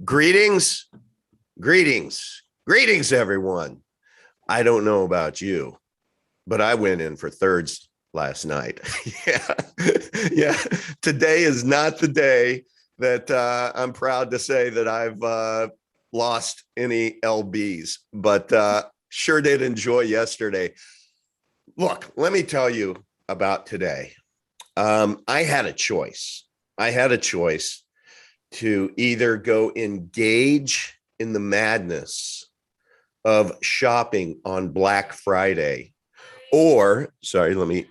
Greetings, greetings, everyone. I don't know about you, but I went in for thirds last night. yeah, yeah. Today is not the day that I'm proud to say that I've lost any LBs, but sure did enjoy yesterday. Look, let me tell you about today. I had a choice. I had a choice to either go engage in the madness of shopping on Black Friday, or let me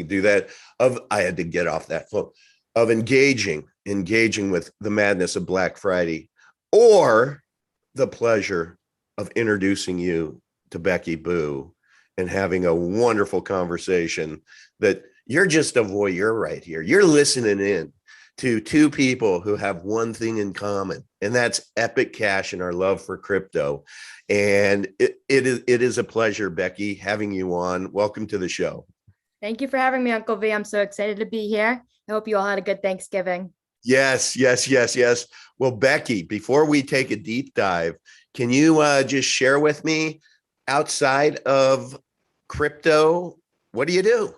do that. I had to get off that phone. Of engaging with the madness of Black Friday, or the pleasure of introducing you to Becky Boo and having a wonderful conversation that you're just a voyeur right here. You're listening in to two people who have one thing in common, and that's Epic Cash and our love for crypto. And it is a pleasure, Becky, having you on. Welcome to the show. Thank you for having me, Uncle V. I'm so excited to be here. I hope you all had a good Thanksgiving. Yes. Well, Becky, before we take a deep dive, can you just share with me, outside of crypto, what do you do?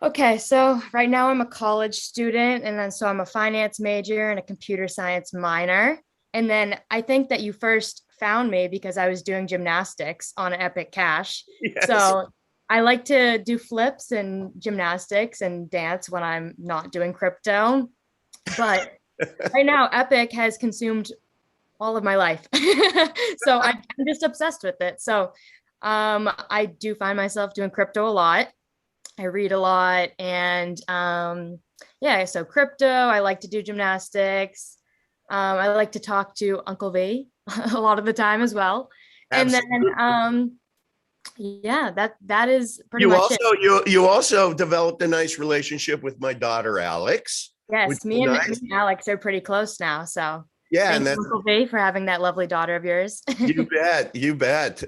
Okay, so right now I'm a college student, and then so I'm a finance major and a computer science minor. And then I think that you first found me because I was doing gymnastics on Epic Cash. Yes. So I like to do flips and gymnastics and dance when I'm not doing crypto. But right now, Epic has consumed all of my life. So I'm just obsessed with it. So I do find myself doing crypto a lot. I read a lot, and yeah, so crypto, I like to do gymnastics. I like to talk to Uncle V a lot of the time as well. Absolutely. And then yeah, that is pretty You much also it. you also developed a nice relationship with my daughter Alex, which Yes, is me nice. and Alex are pretty close now. So Yeah, and thank you, that's Uncle V, for having that lovely daughter of yours. you bet.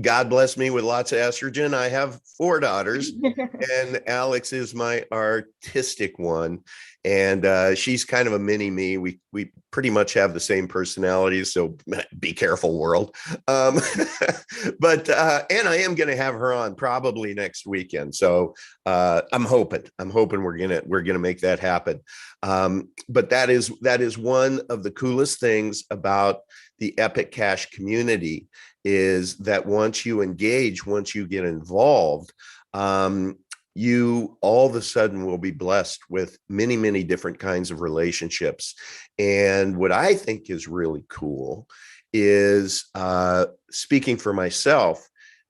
God bless me with lots of estrogen. I have four daughters, and Alex is my artistic one, and she's kind of a mini me. We pretty much have the same personalities, so be careful, world. Um, but and I am going to have her on probably next weekend, so I'm hoping we're gonna make that happen. But that is one of the coolest things about the Epic Cash community, is that once you engage, once you get involved, you all of a sudden will be blessed with many different kinds of relationships. And what I think is really cool is, speaking for myself,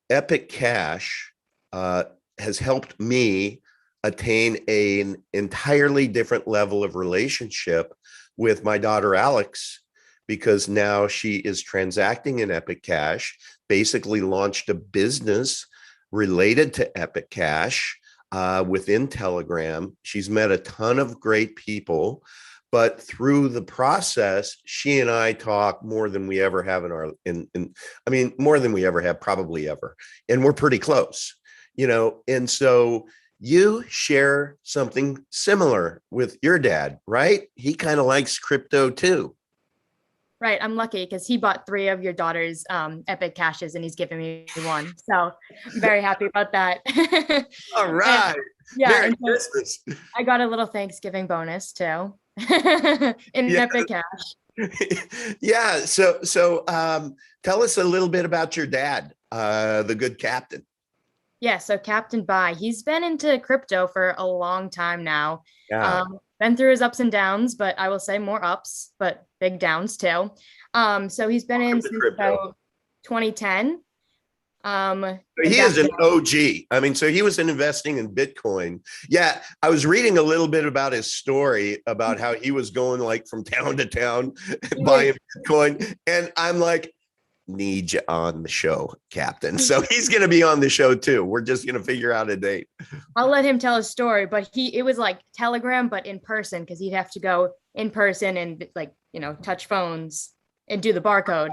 Epic Cash has helped me attain an entirely different level of relationship with my daughter Alex, because now she is transacting in Epic Cash, basically launched a business related to Epic Cash within Telegram. She's met a ton of great people, but through the process, she and I talk more than we ever have more than we ever have, probably ever. And we're pretty close, and so you share something similar with your dad, right? He kind of likes crypto too. Right, I'm lucky because he bought 3 of your daughter's Epic Cashes, and he's giving me one. So I'm very happy about that. All And, right. yeah, Merry and so Christmas. I got a little Thanksgiving bonus too in Yeah. Epic Cash. Yeah. So tell us a little bit about your dad, the good captain. Yeah, so Captain Buy, he's been into crypto for a long time now. Yeah. Been through his ups and downs, but I will say more ups, but big downs too. So he's been Welcome in to since crypto. about 2010. And He back is an then, OG. I mean, so he was investing in Bitcoin. Yeah, I was reading a little bit about his story about how he was going like from town to town he buying was Bitcoin. And I'm like, need you on the show, Captain. So he's going to be on the show too. We're just going to figure out a date. I'll let him tell his story, but it was like Telegram, but in person, because he'd have to go in person and like, touch phones and do the barcode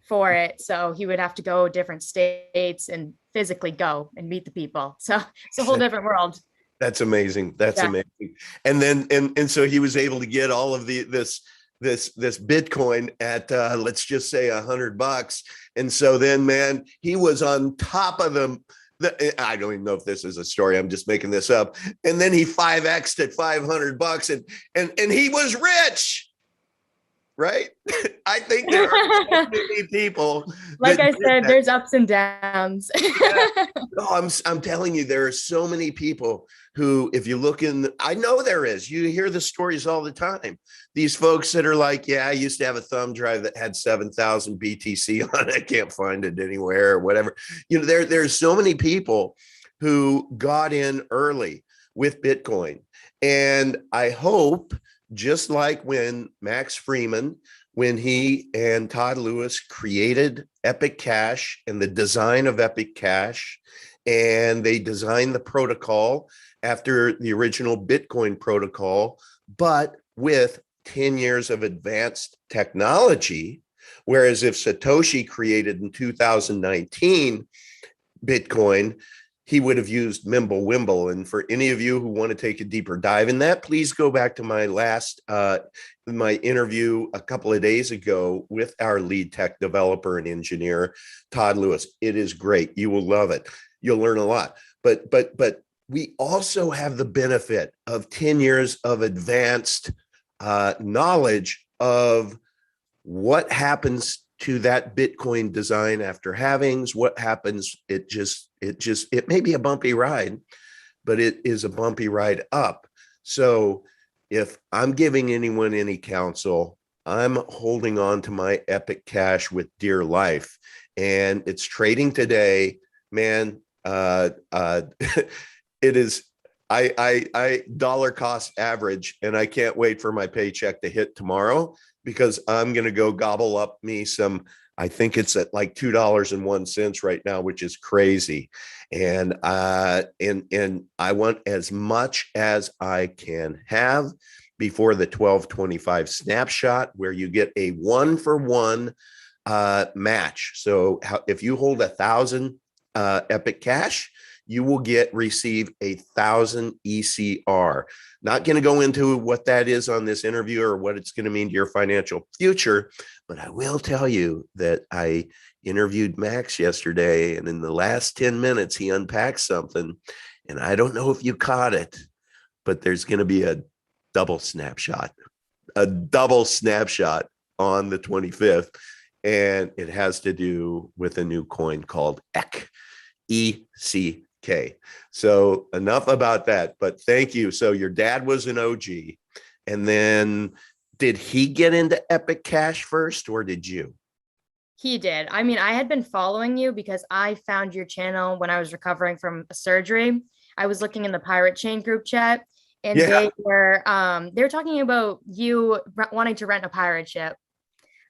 for it. So he would have to go different states and physically go and meet the people. So it's a whole different world. That's amazing. That's Yeah. amazing. And then and so he was able to get all of this Bitcoin at let's just say $100. And so then, man, he was on top of them. I don't even know if this is a story. I'm just making this up. And then he 5x'd at $500, and he was rich, right? I think there are so many people. Like I said, there's ups and downs. Yeah. No, I'm telling you, there are so many people who, if you look in, I know there is. You hear the stories all the time. These folks that are like, yeah, I used to have a thumb drive that had 7,000 BTC on it. I can't find it anywhere or whatever. You know, there's so many people who got in early with Bitcoin. And I hope, just like when Max Freeman, when he and Todd Lewis created Epic Cash and the design of Epic Cash, and they designed the protocol after the original Bitcoin protocol, but with 10 years of advanced technology. Whereas if Satoshi created in 2019 Bitcoin, he would have used Mimblewimble. And for any of you who want to take a deeper dive in that, please go back to my last my interview a couple of days ago with our lead tech developer and engineer, Todd Lewis. It is great. You will love it. You'll learn a lot. But we also have the benefit of 10 years of advanced knowledge of what happens to that Bitcoin design after halvings. What happens? It may be a bumpy ride, but it is a bumpy ride up. So if I'm giving anyone any counsel, I'm holding on to my Epic Cash with dear life, and it's trading today, man. It is. I dollar cost average, and I can't wait for my paycheck to hit tomorrow, because I'm going to go gobble up me some. I think it's at like $2.01 right now, which is crazy. And I want as much as I can have before the 1225 snapshot, where you get a 1-for-1 match. So if you hold 1,000 Epic Cash, you will receive 1,000 ECR. Not going to go into what that is on this interview or what it's going to mean to your financial future, but I will tell you that I interviewed Max yesterday, and in the last 10 minutes, he unpacked something, and I don't know if you caught it, but there's going to be a double snapshot on the 25th, and it has to do with a new coin called ECK. ECK. So enough about that, but thank you. So your dad was an OG, and then did he get into Epic Cash first, or did you? He did. I mean, I had been following you because I found your channel when I was recovering from a surgery. I was looking in the Pirate Chain group chat, and they were talking about you wanting to rent a pirate ship,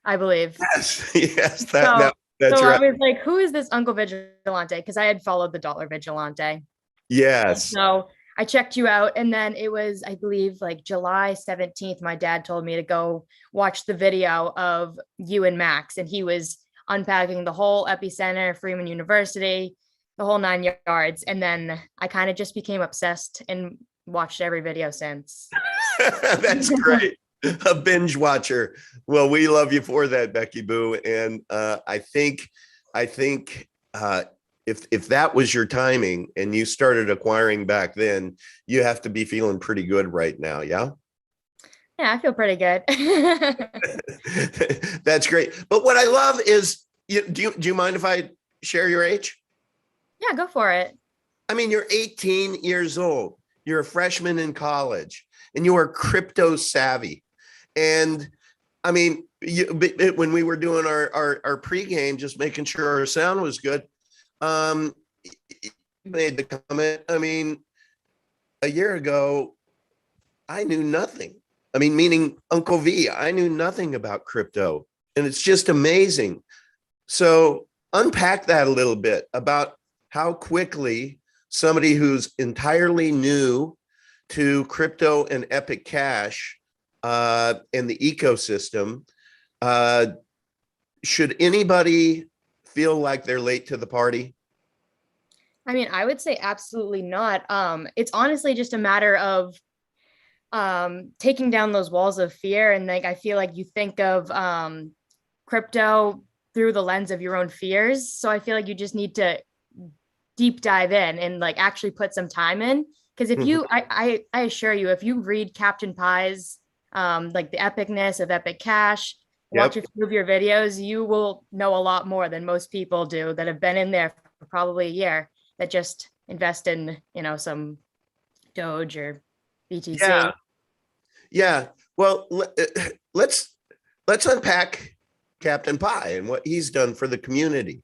I believe. Yes, that's so right. I was like, who is this Uncle Vigilante? Because I had followed the Dollar Vigilante. Yes. So I checked you out, and then it was, I believe, like July 17th, my dad told me to go watch the video of you and Max, and he was unpacking the whole epicenter, Freeman University, the whole 9 yards. And then I kind of just became obsessed and watched every video since. That's great. A binge watcher. Well, we love you for that, Becky Boo. And I think if that was your timing and you started acquiring back then, you have to be feeling pretty good right now. Yeah. Yeah, I feel pretty good. That's great. But what I love is, do you mind if I share your age? Yeah, go for it. I mean, you're 18 years old. You're a freshman in college, and you are crypto savvy. And I mean, when we were doing our pregame, just making sure our sound was good, you made the comment. I mean, a year ago, I knew nothing. I mean, meaning Uncle V, I knew nothing about crypto, and it's just amazing. So unpack that a little bit about how quickly somebody who's entirely new to crypto and Epic Cash and the ecosystem, should anybody feel like they're late to the party? I mean, I would say absolutely not. It's honestly just a matter of taking down those walls of fear. And like I feel like you think of crypto through the lens of your own fears. So I feel like you just need to deep dive in and like actually put some time in. Because if you, I assure you, if you read Captain Pie's like the epicness of Epic Cash, watch Yep. a few of your videos, you will know a lot more than most people do that have been in there for probably a year that just invest in, some Doge or BTC. Yeah. Yeah. Well, let's unpack Captain Pie and what he's done for the community.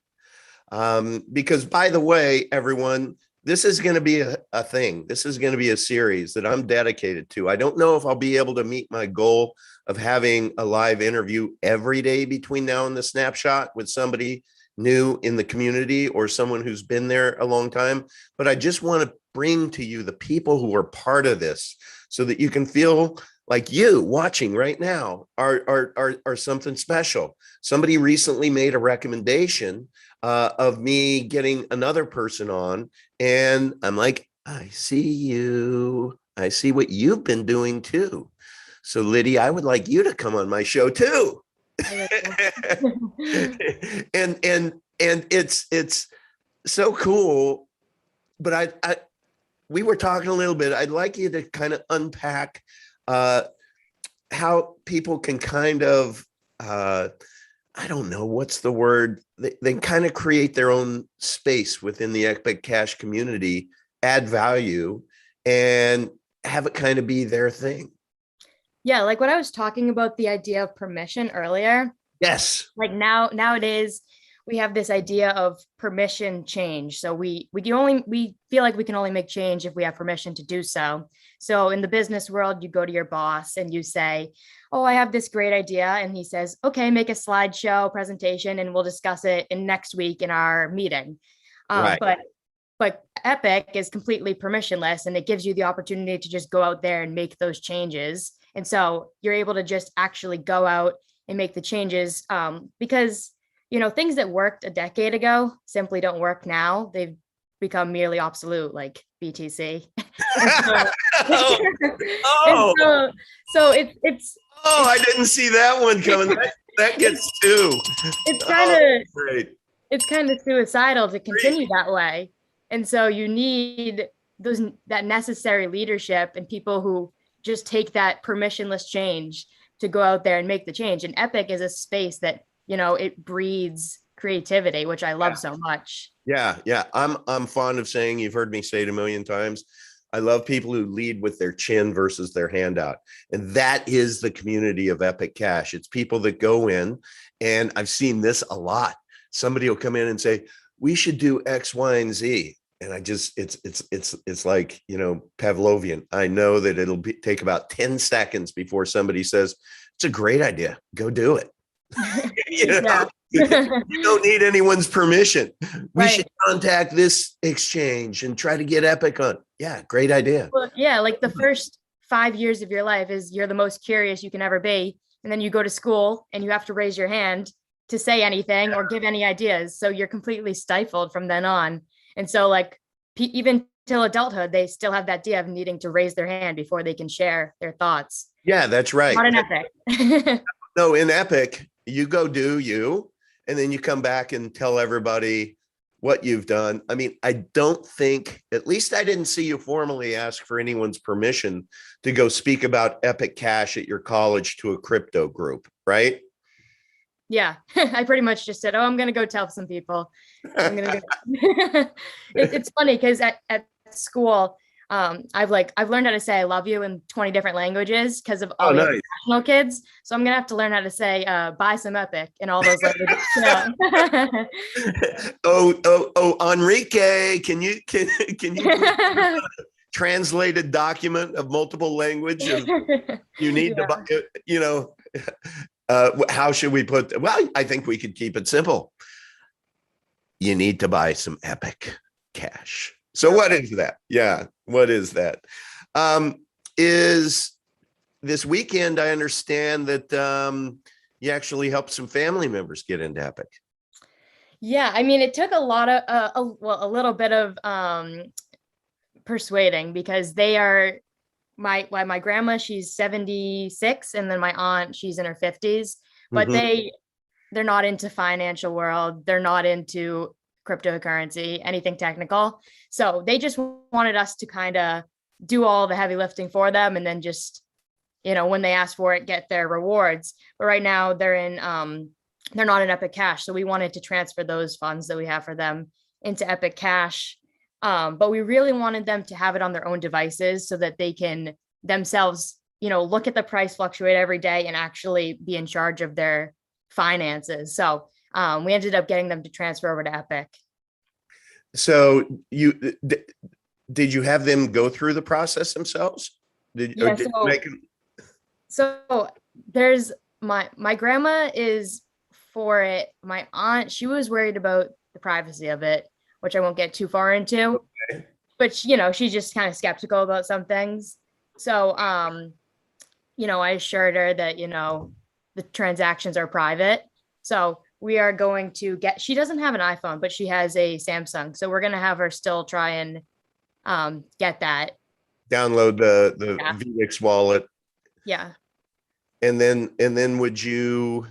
Because by the way, everyone, this is going to be a thing. This is going to be a series that I'm dedicated to. I don't know if I'll be able to meet my goal of having a live interview every day between now and the snapshot with somebody new in the community or someone who's been there a long time. But I just want to bring to you the people who are part of this so that you can feel like you watching right now are something special. Somebody recently made a recommendation of me getting another person on, and I'm like, I see you. I see what you've been doing too. So Liddy, I would like you to come on my show too. and it's so cool. But I we were talking a little bit. I'd like you to kind of unpack how people can kind of I don't know what's the word. They kind of create their own space within the Epic Cash community, add value, and have it kind of be their thing. Yeah, like what I was talking about the idea of permission earlier. Yes. Like nowadays we have this idea of permission change. So we feel like we can only make change if we have permission to do so. So in the business world, you go to your boss and you say, "Oh, I have this great idea," and he says, "Okay, make a slideshow presentation, and we'll discuss it in next week in our meeting." Right. But Epic is completely permissionless, and it gives you the opportunity to just go out there and make those changes. And so you're able to just actually go out and make the changes because things that worked a decade ago simply don't work now. They've become merely obsolete, like BTC. so, Oh, so it's I didn't see that one coming. That gets two. It's kind of great. It's kind of suicidal to continue that way. And so you need that necessary leadership and people who just take that permissionless change to go out there and make the change. And Epic is a space that, it breeds creativity, which I love so much. Yeah, yeah. I'm fond of saying, you've heard me say it a million times, I love people who lead with their chin versus their handout. And that is the community of Epic Cash. It's people that go in, and I've seen this a lot. Somebody will come in and say, we should do X, Y, and Z. And I just, it's like, Pavlovian. I know that it'll take about 10 seconds before somebody says, it's a great idea. Go do it. You don't need anyone's permission. We should contact this exchange and try to get Epic on. Yeah, great idea. Well, yeah, like the first 5 years of your life is you're the most curious you can ever be. And then you go to school and you have to raise your hand to say anything or give any ideas. So you're completely stifled from then on. And so like even till adulthood, they still have that idea of needing to raise their hand before they can share their thoughts. Yeah, that's right. Not an Epic. No, in Epic, you go do you, and then you come back and tell everybody what you've done. I mean, I don't think, at least I didn't see you formally ask for anyone's permission to go speak about Epic Cash at your college to a crypto group, right? Yeah, I pretty much just said, "Oh, I'm going to go tell some people." I'm gonna go. It's funny because at school, I've learned how to say "I love you" in 20 different languages because of all the international kids. So I'm gonna have to learn how to say "buy some Epic" in all those languages. Oh, Enrique, can you translate a document of multiple language? And you need to buy, how should we put? Well, I think we could keep it simple. You need to buy some Epic Cash. So what is that? Yeah, what is that? Is this weekend, I understand that you actually helped some family members get into Epic. Yeah, I mean, it took a lot of, well, a little bit of persuading because they are my grandma, she's 76, and then my aunt, she's in her 50s, but Mhm. they're not into financial world. They're not into cryptocurrency, anything technical. So they just wanted us to kind of do all the heavy lifting for them and then just, when they ask for it, get their rewards. But right now they're not in Epic Cash. So we wanted to transfer those funds that we have for them into Epic Cash. But we really wanted them to have it on their own devices so that they can themselves, look at the price fluctuate every day and actually be in charge of their finances. So we ended up getting them to transfer over to Epic. So did you have them go through the process themselves? Yeah. Did you make them? So there's my grandma is for it. My aunt, she was worried about the privacy of it, which I won't get too far into, Okay. but she's just kind of skeptical about some things. So I assured her that, the transactions are private. So we are going to she doesn't have an iPhone, but she has a Samsung. So we're going to have her still try and get that. Download the Yeah. VX wallet, Yeah. and then would you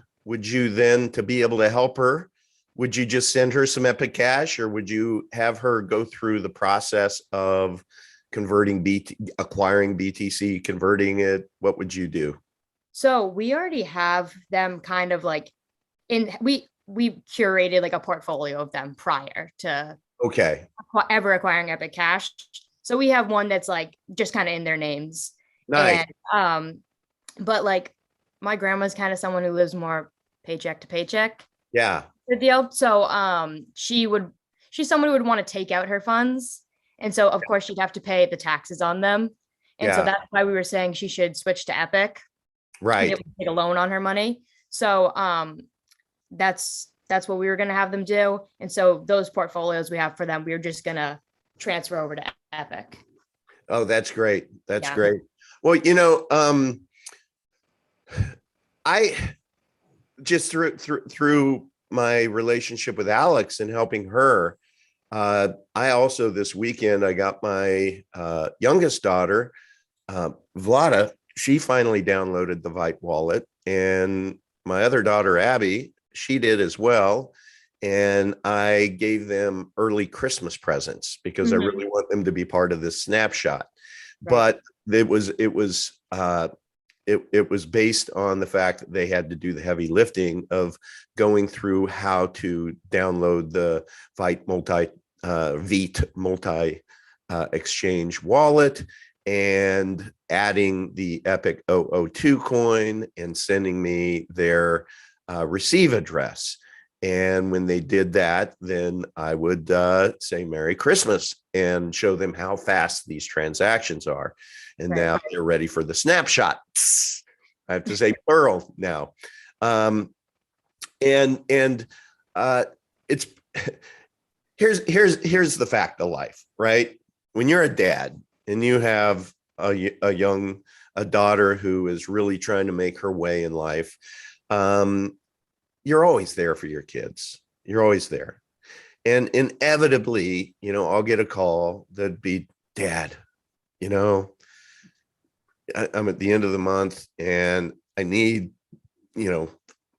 then, to be able to help her, would you just send her some Epic Cash, or would you have her go through the process of acquiring BTC, converting it? What would you do? So we already have them kind of like we curated like a portfolio of them prior to Okay, ever acquiring Epic Cash. So we have one that's like just kind of in their names. nice. And but like my grandma's kind of someone who lives more paycheck to paycheck Yeah, the deal. So she's someone who would want to take out her funds. And so of course she'd have to pay the taxes on them. And so yeah, that's why we were saying she should switch to Epic and be right. able to take a loan on her money. So that's what we were going to have them do. And so those portfolios we have for them, we are just going to transfer over to Epic. Oh, that's great. That's Yeah. great. Well, I just through my relationship with Alex and helping her, I also, this weekend, I got my youngest daughter, Vlada. She finally downloaded the Vite wallet, and my other daughter, Abby, she did as well. And I gave them early Christmas presents because I Mhm. really want them to be part of this snapshot. Right. But it was based on the fact that they had to do the heavy lifting of going through how to download the Vite multi exchange wallet, and adding the Epic 002 coin and sending me their receive address. And when they did that, then I would say Merry Christmas and show them how fast these transactions are. And Right. now they're ready for the snapshot. I have to say plural now. And it's here's the fact of life, right? When you're a dad and you have a daughter who is really trying to make her way in life, you're always there for your kids. You're always there. And inevitably, I'll get a call that'd be, Dad, you know, I'm at the end of the month and I need,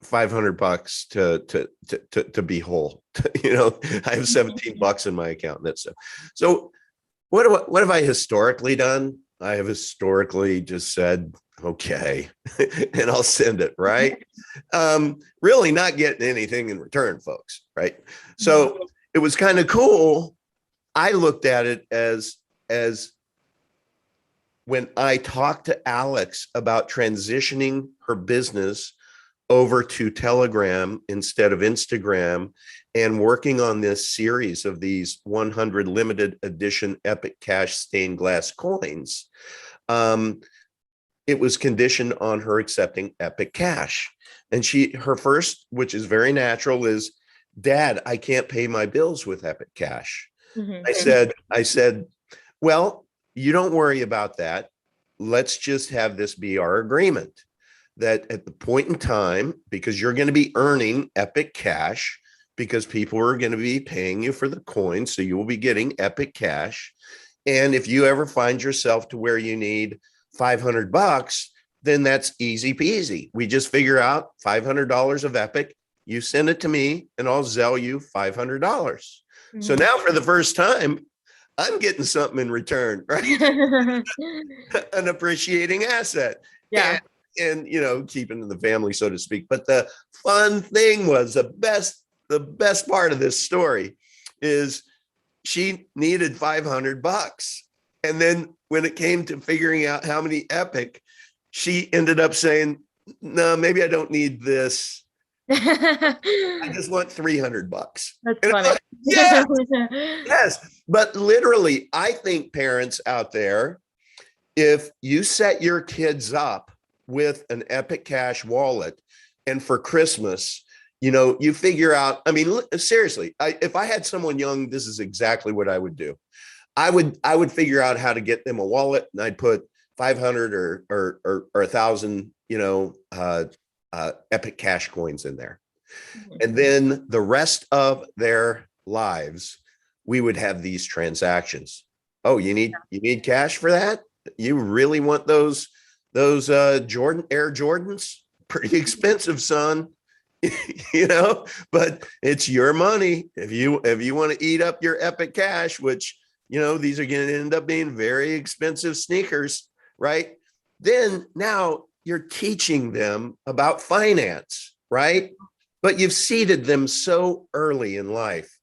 500 bucks to be whole. I have 17 bucks in my account. And that's so what have I historically done? I have historically just said, okay, and I'll send it, right? Really not getting anything in return, folks, right? So it was kind of cool. I looked at it as when I talked to Alex about transitioning her business over to Telegram instead of Instagram, and working on this series of these 100 limited edition Epic Cash stained glass coins. It was conditioned on her accepting Epic Cash. And her first, which is very natural, is, Dad, I can't pay my bills with Epic Cash. Mhm. I said, well, you don't worry about that. Let's just have this be our agreement that at the point in time, because you're going to be earning Epic Cash, because people are going to be paying you for the coin. So you will be getting Epic Cash. And if you ever find yourself to where you need $500, then that's easy peasy. We just figure out $500 of Epic. You send it to me and I'll Zelle you $500. So now for the first time, I'm getting something in return, right? An appreciating asset. Yeah. And you know, keeping in the family, so to speak. But the fun thing was the best part of this story is she needed $500. And then when it came to figuring out how many Epic, she ended up saying, no, maybe I don't need this. I just want $300. That's funny. Like, yeah, yes. But literally, I think parents out there, if you set your kids up with an Epic Cash wallet, and for Christmas, you know, you figure out, I mean, seriously, if I had someone young, this is exactly what I would do. I would figure out how to get them a wallet, and I'd put 500 or 1,000, you know, Epic Cash coins in there. And then the rest of their lives, we would have these transactions. Oh, you need cash for that? You really want those Jordan Air Jordans? Pretty expensive, son. You know, but it's your money. If you want to eat up your Epic Cash, which, you know, these are going to end up being very expensive sneakers, right? Then now you're teaching them about finance, right? But you've seeded them so early in life.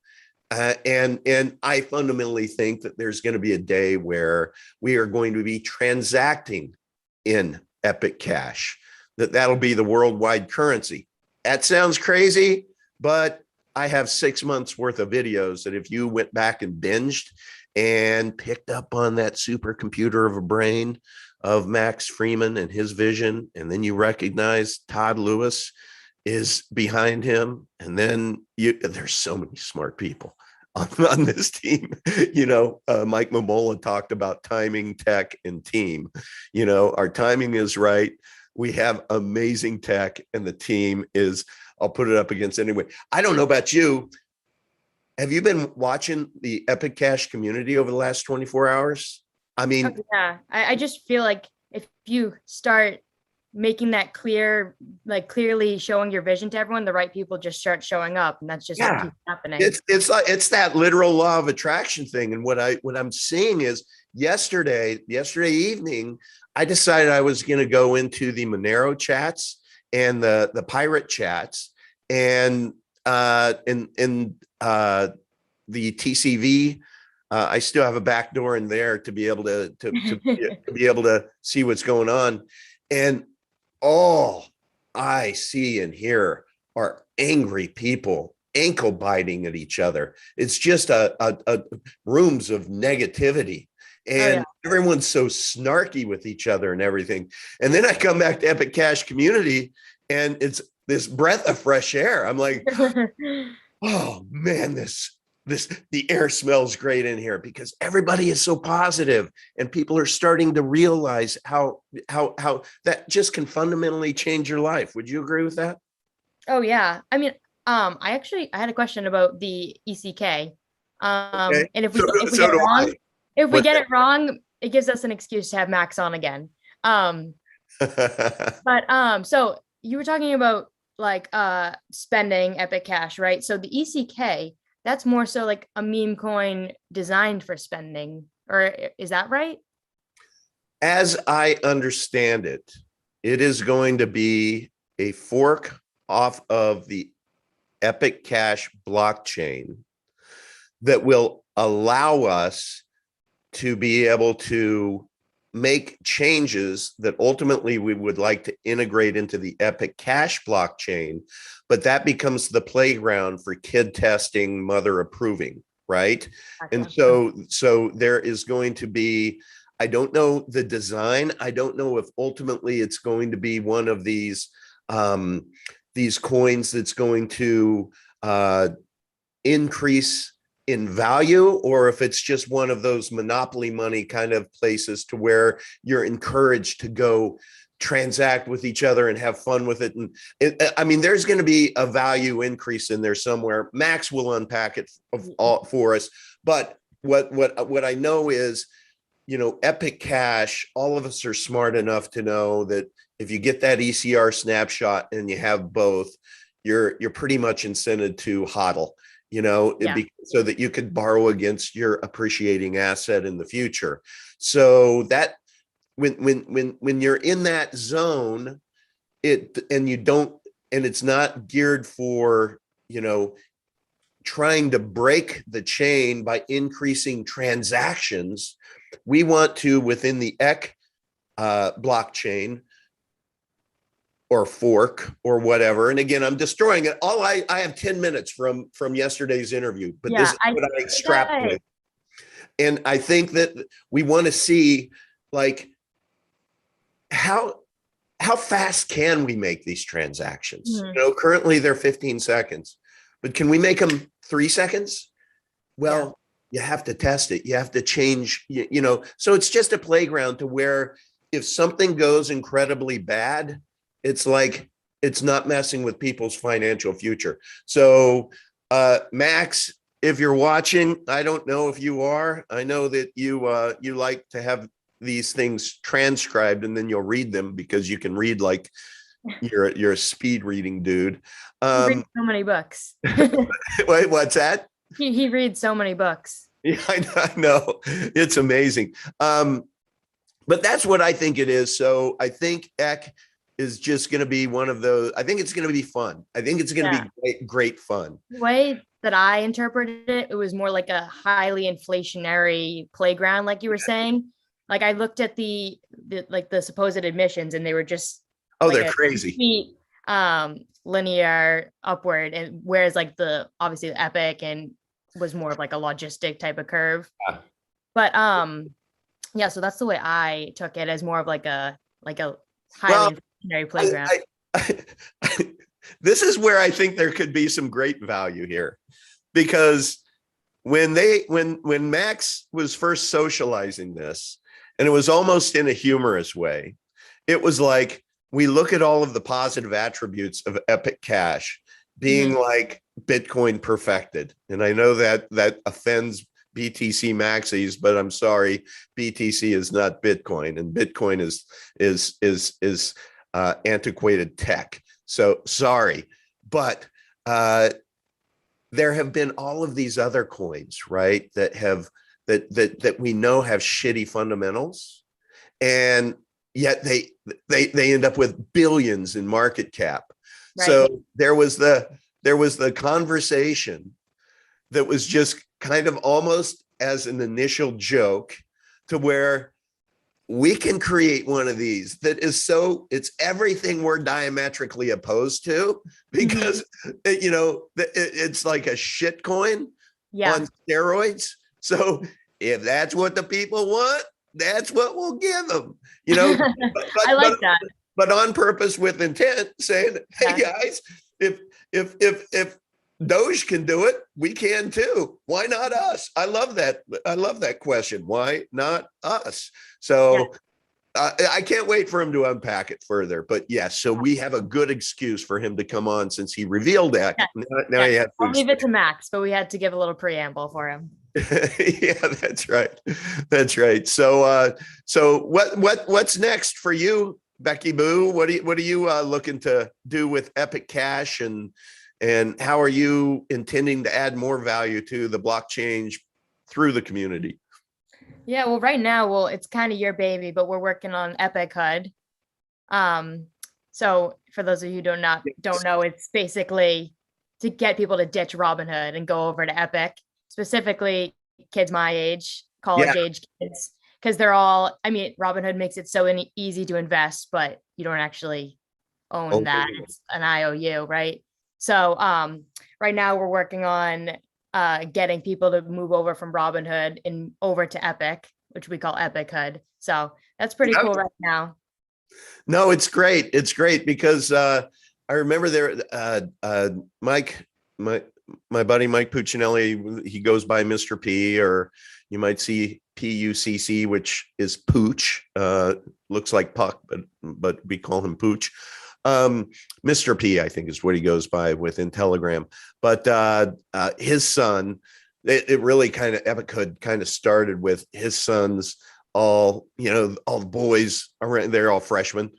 And I fundamentally think that there's going to be a day where we are going to be transacting in Epic Cash, that'll be the worldwide currency. That sounds crazy, but I have 6 months worth of videos that if you went back and binged and picked up on that supercomputer of a brain of Max Freeman and his vision, and then you recognize Todd Lewis is behind him, and then there's so many smart people on this team. You know, Mike Momola talked about timing, tech, and team. You know, our timing is right. We have amazing tech, and the team is, I'll put it up against anyway. I don't know about you. Have you been watching the Epic Cash community over the last 24 hours? I mean, yeah, I just feel like if you start making that clear, like clearly showing your vision to everyone, the right people just start showing up, and that's just what keeps happening. It's that literal law of attraction thing. And what I'm seeing is yesterday evening, I decided I was going to go into the Monero chats and the pirate chats and in the TCV. I still have a back door in there to be able to be able to see what's going on. And all I see and hear are angry people ankle biting at each other. It's just a rooms of negativity. And everyone's so snarky with each other and everything. And then I come back to Epic Cash community and it's this breath of fresh air. I'm like, oh man, the air smells great in here because everybody is so positive and people are starting to realize how that just can fundamentally change your life. Would you agree with that? Oh yeah. I mean, I had a question about the ECK. Okay. And if we get it wrong, it gives us an excuse to have Max on again. But so you were talking about like spending Epic Cash, right? So the ECK, that's more so like a meme coin designed for spending, or is that right? As I understand it, it is going to be a fork off of the Epic Cash blockchain that will allow us to be able to make changes that ultimately we would like to integrate into the Epic Cash blockchain, but that becomes the playground for kid testing, mother approving, right? And so there is going to be, I don't know the design. I don't know if ultimately it's going to be one of these coins that's going to increase in value, or if it's just one of those monopoly money kind of places to where you're encouraged to go transact with each other and have fun with it. And I mean, there's going to be a value increase in there somewhere. Max will unpack it for us. But what I know is, Epic Cash, all of us are smart enough to know that if you get that ECR snapshot and you have both, you're pretty much incented to hodl, so that you could borrow against your appreciating asset in the future. So that when you're in that zone, it's not geared for, trying to break the chain by increasing transactions. We want to, within the EC blockchain or fork or whatever. And again, I'm destroying it. I have 10 minutes from yesterday's interview, but this is what I extrapolate. And I think that we want to see, like, how fast can we make these transactions? Currently they're 15 seconds, but can we make them 3 seconds? Well, you have to test it. You have to change, so it's just a playground to where if something goes incredibly bad, it's like, it's not messing with people's financial future. So Max, if you're watching, I don't know if you are, I know that you like to have these things transcribed and then you'll read them because you can read like you're a speed reading dude. He reads so many books. Wait, what's that? He reads so many books. Yeah, I know. It's amazing. But that's what I think it is. So I think EC is just going to be one of those. I think it's going to be fun. I think it's going to be great fun. The way that I interpreted it, it was more like a highly inflationary playground, like you were saying. Like I looked at the supposed admissions, and they were just they're crazy. Linear upward, and whereas like obviously the Epic and was more of like a logistic type of curve. But so that's the way I took it, as more of like a highly inflationary playground. This is where I think there could be some great value here, because when Max was first socializing this, and it was almost in a humorous way, it was like, we look at all of the positive attributes of Epic Cash being like Bitcoin perfected. And I know that offends BTC maxis, but I'm sorry, BTC is not Bitcoin, and Bitcoin is antiquated tech. So sorry, but there have been all of these other coins, right, that we know have shitty fundamentals, and yet they end up with billions in market cap. Right. So there was the conversation that was just kind of almost as an initial joke, to where we can create one of these that is it's everything we're diametrically opposed to, because it's like a shit coin on steroids. So if that's what the people want, that's what we'll give them, I like that, but on purpose, with intent, saying, hey guys, if Doge can do it, we can too. Why not us? I love that question. Why not us? So I can't wait for him to unpack it further. But yes, so we have a good excuse for him to come on, since he revealed that. Now you have to I'll leave it to Max, but we had to give a little preamble for him. Yeah, that's right. So what's next for you, Becky Boo? What are you looking to do with Epic Cash, and how are you intending to add more value to the blockchain through the community? Yeah, well, right now, it's kind of your baby, but we're working on Epic HUD. So for those of you who don't know, it's basically to get people to ditch Robinhood and go over to Epic, specifically kids my age, college age kids, because they're all, Robinhood makes it so easy to invest, but you don't actually own that. It's an IOU, right? So right now we're working on getting people to move over from Robinhood and over to Epic, which we call Epic HUD. So that's pretty cool right now. No, it's great. It's great because I remember there, Mike my buddy Mike Puccinelli, he goes by Mr. P, or you might see PUCC, which is Pooch. Looks like Puck, but we call him Pooch. Mr. P, I think, is what he goes by within Telegram. But his son, it really kind of, Epichood kind of started with his sons, all the boys around, they're all freshmen,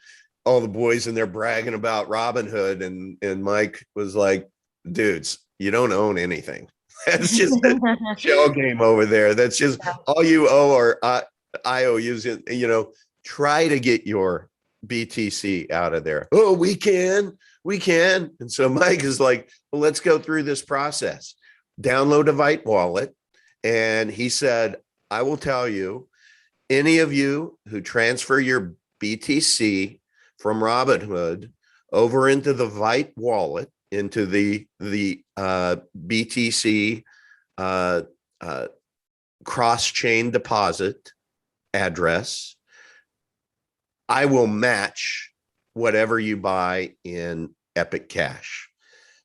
all the boys, and they're bragging about Robin Hood. And Mike was like, dudes, you don't own anything. That's just a shell game over there. That's just all you owe, or IOUs. Try to get your BTC out of there. Oh, we can. And so Mike is like, well, let's go through this process. Download a Vite wallet. And he said, I will tell you, any of you who transfer your BTC from Robinhood over into the Vite wallet, into the BTC cross-chain deposit address, I will match whatever you buy in Epic Cash.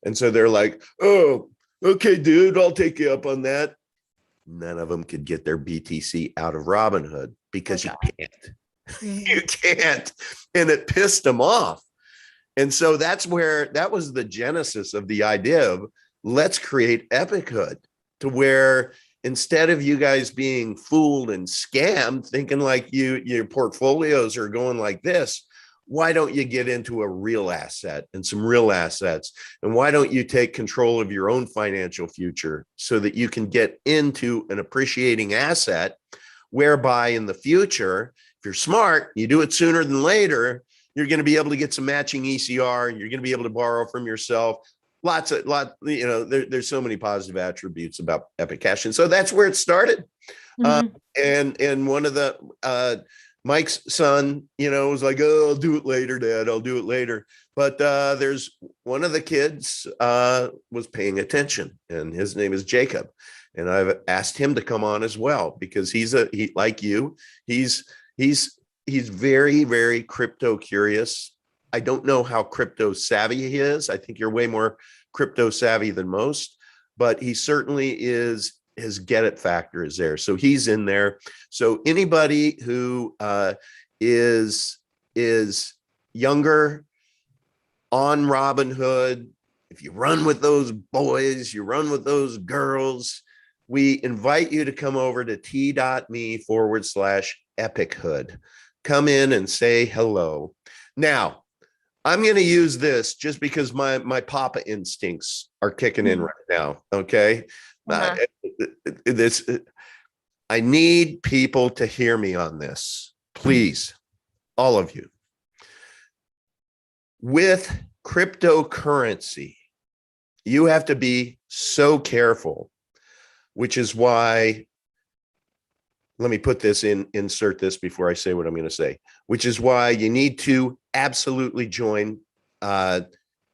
And so they're like, oh, okay, dude, I'll take you up on that. None of them could get their BTC out of Robinhood because you can't. You can't. And it pissed them off. And so that was the genesis of the idea of, let's create Epichood, to where instead of you guys being fooled and scammed, thinking like your portfolios are going like this, why don't you get into a real asset and some real assets? And why don't you take control of your own financial future so that you can get into an appreciating asset, whereby in the future, if you're smart, you do it sooner than later, you're going to be able to get some matching ECR, and you're going to be able to borrow from yourself. There's so many positive attributes about Epic Cash. And so that's where it started. And one of the, Mike's son, was like, oh, I'll do it later, Dad, I'll do it later. But there's one of the kids was paying attention, and his name is Jacob. And I've asked him to come on as well, because he's like you, he's very, very crypto curious. I don't know how crypto savvy he is. I think you're way more crypto savvy than most, but he certainly is. His get it factor is there. So he's in there. So anybody who is younger on Robinhood, if you run with those boys, you run with those girls, we invite you to come over to t.me/epichood. Come in and say hello. Now, I'm going to use this just because my papa instincts are kicking in right now. Okay. I need people to hear me on this, please, all of you. With cryptocurrency, you have to be so careful, which is why, let me put this in, insert this before I say what I'm going to say, which is why you need to absolutely join the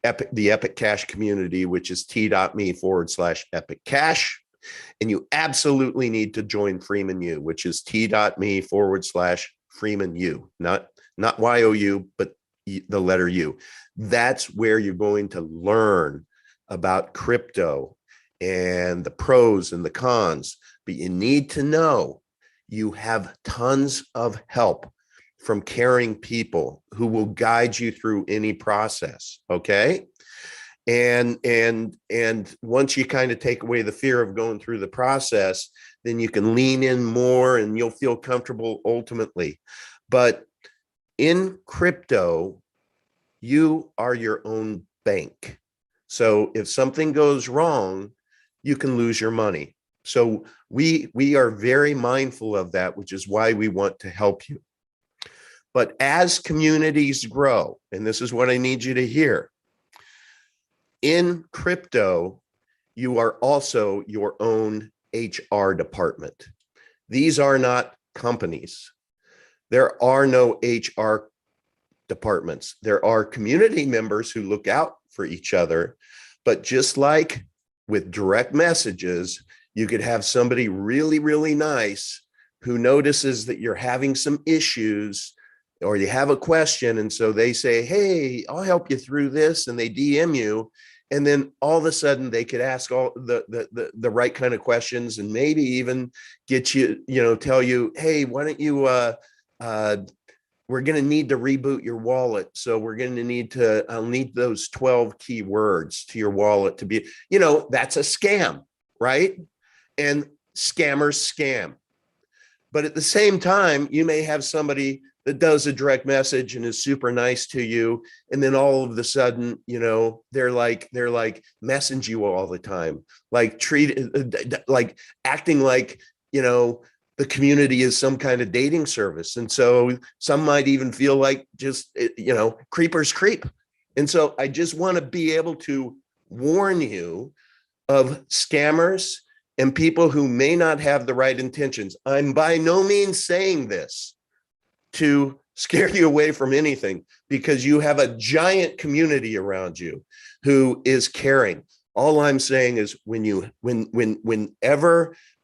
Epic Cash community, which is t.me/Epic Cash. And you absolutely need to join Freeman U, which is t.me/Freeman U, not YOU, but the letter U. That's where you're going to learn about crypto and the pros and the cons. But you need to know you have tons of help from caring people who will guide you through any process. Okay. And once you kind of take away the fear of going through the process, then you can lean in more and you'll feel comfortable ultimately. But in crypto, you are your own bank. So if something goes wrong, you can lose your money. So we are very mindful of that, which is why we want to help you. But as communities grow, and this is what I need you to hear, in crypto, you are also your own HR department. These are not companies. There are no HR departments. There are community members who look out for each other. But just like with direct messages, you could have somebody really, really nice who notices that you're having some issues or you have a question. And so they say, hey, I'll help you through this. And they DM you. And then all of a sudden they could ask all the right kind of questions, and maybe even get you, tell you, hey, why don't you, we're going to need to reboot your wallet. So we're going to I'll need those 12 keywords to your wallet to be, that's a scam, right? And scammers scam. But at the same time, you may have somebody that does a direct message and is super nice to you. And then all of a sudden, they're like message you all the time, like acting like, the community is some kind of dating service. And so some might even feel like just, creepers creep. And so I just want to be able to warn you of scammers and people who may not have the right intentions. I'm by no means saying this to scare you away from anything, because you have a giant community around you who is caring. All I'm saying is whenever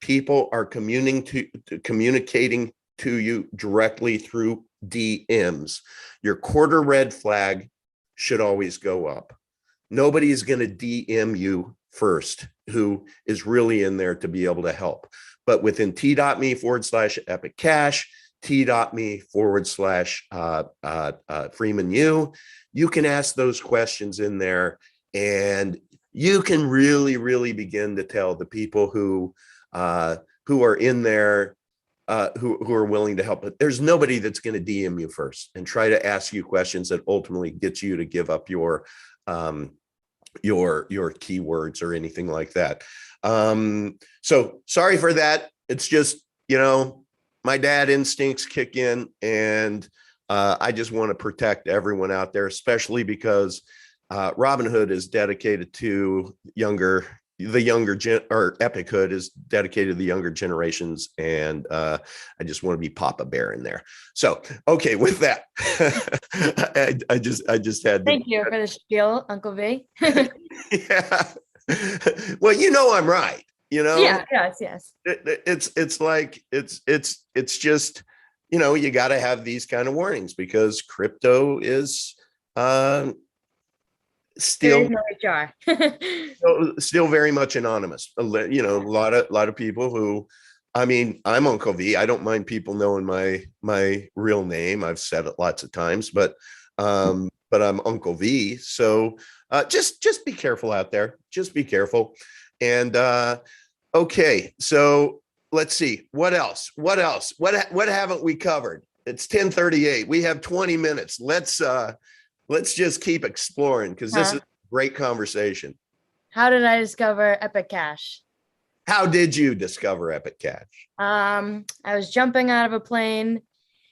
people are communicating to you directly through DMs, your quarter red flag should always go up. Nobody is going to DM you first who is really in there to be able to help. But within t.me/epic cash, t.me/Freeman you can ask those questions in there, and you can really begin to tell the people who are in there, who are willing to help. But there's nobody that's going to DM you first and try to ask you questions that ultimately get you to give up your keywords or anything like that. So sorry for that. It's just, my dad instincts kick in, and I just want to protect everyone out there, especially because Robinhood is dedicated to Epic Hood is dedicated to the younger generations, and I just want to be Papa Bear in there. So, okay, with that, I just had. Thank you for the spiel, Uncle V. Yeah. Well, I'm right. Yeah. Yes. It's like it's just, you got to have these kind of warnings, because crypto is still still very much anonymous. A lot of people who, I'm Uncle V. I don't mind people knowing my real name. I've said it lots of times, but I'm Uncle V. So just be careful out there. Just be careful. And okay, so let's see. What else? What haven't we covered? It's 10:38. We have 20 minutes. Let's just keep exploring, because this is a great conversation. How did I discover Epic Cash? How did you discover Epic Cash? I was jumping out of a plane,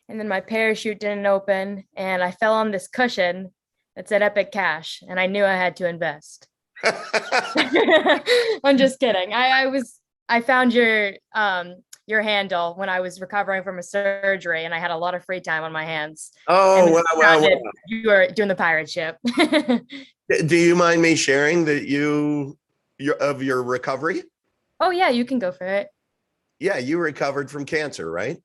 and then my parachute didn't open, and I fell on this cushion that said Epic Cash, and I knew I had to invest. I'm just kidding. I found your handle when I was recovering from a surgery, and I had a lot of free time on my hands. Oh, wow. You were doing the pirate ship. Do you mind me sharing that your recovery? Oh yeah, you can go for it. Yeah, you recovered from cancer, right?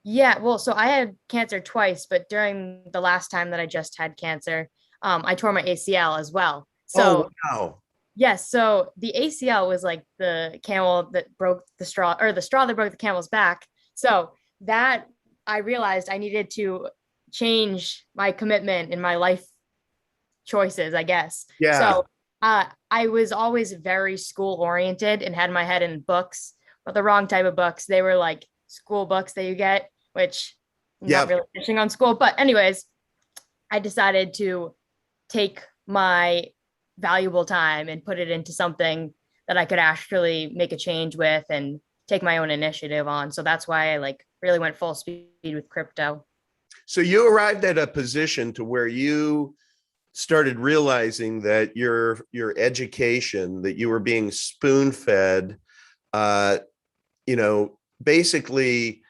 Yeah, well, so I had cancer twice, but during the last time that I just had cancer, I tore my ACL as well. So, wow. Yes, so the ACL was like the camel that broke the straw, or the straw that broke the camel's back. So that I realized I needed to change my commitment in my life choices, I guess. Yeah. So I was always very school oriented and had my head in books, but the wrong type of books. They were like school books that you get, which I'm not really fishing on school. But anyways, I decided to take my valuable time and put it into something that I could actually make a change with and take my own initiative on. So that's why I really went full speed with crypto. So you arrived at a position to where you started realizing that your education, that you were being spoon fed, basically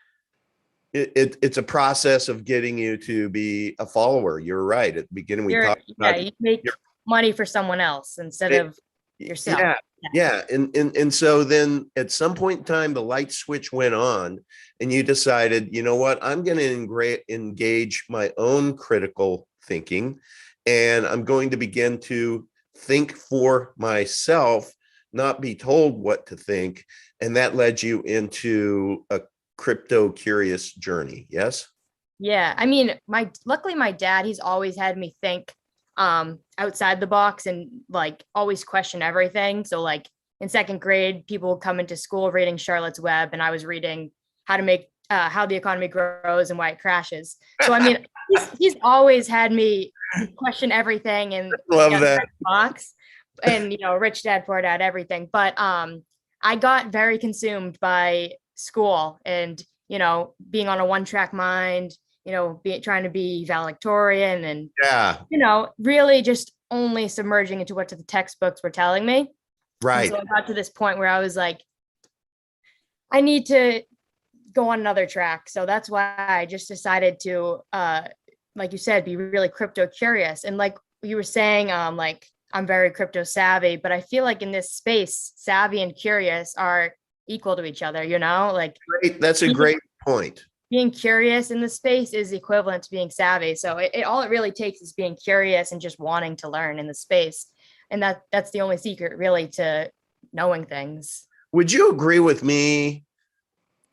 it's a process of getting you to be a follower. You're right. At the beginning, we talked about you make money for someone else instead of yourself. Yeah. And so then at some point in time, the light switch went on, and you decided, you know what, I'm going to engage my own critical thinking, and I'm going to begin to think for myself, not be told what to think. And that led you into a crypto curious journey. Yes. Yeah. I mean, luckily my dad, he's always had me think outside the box and like always question everything. So like in second grade, people would come into school reading Charlotte's Web, and I was reading how the economy grows and why it crashes. So I mean, he's always had me question everything and Love that. box, and Rich Dad Poor Dad, everything. But I got very consumed by school and being on a one-track mind, trying to be valedictorian and really just only submerging into what the textbooks were telling me. Right. And so I got to this point where I was like, I need to go on another track. So that's why I just decided to, like you said, be really crypto curious. And like you were saying, like I'm very crypto savvy, but I feel like in this space, savvy and curious are equal to each other, like great. That's a great point. Being curious in the space is equivalent to being savvy. So all it really takes is being curious and just wanting to learn in the space. And that's the only secret really to knowing things. Would you agree with me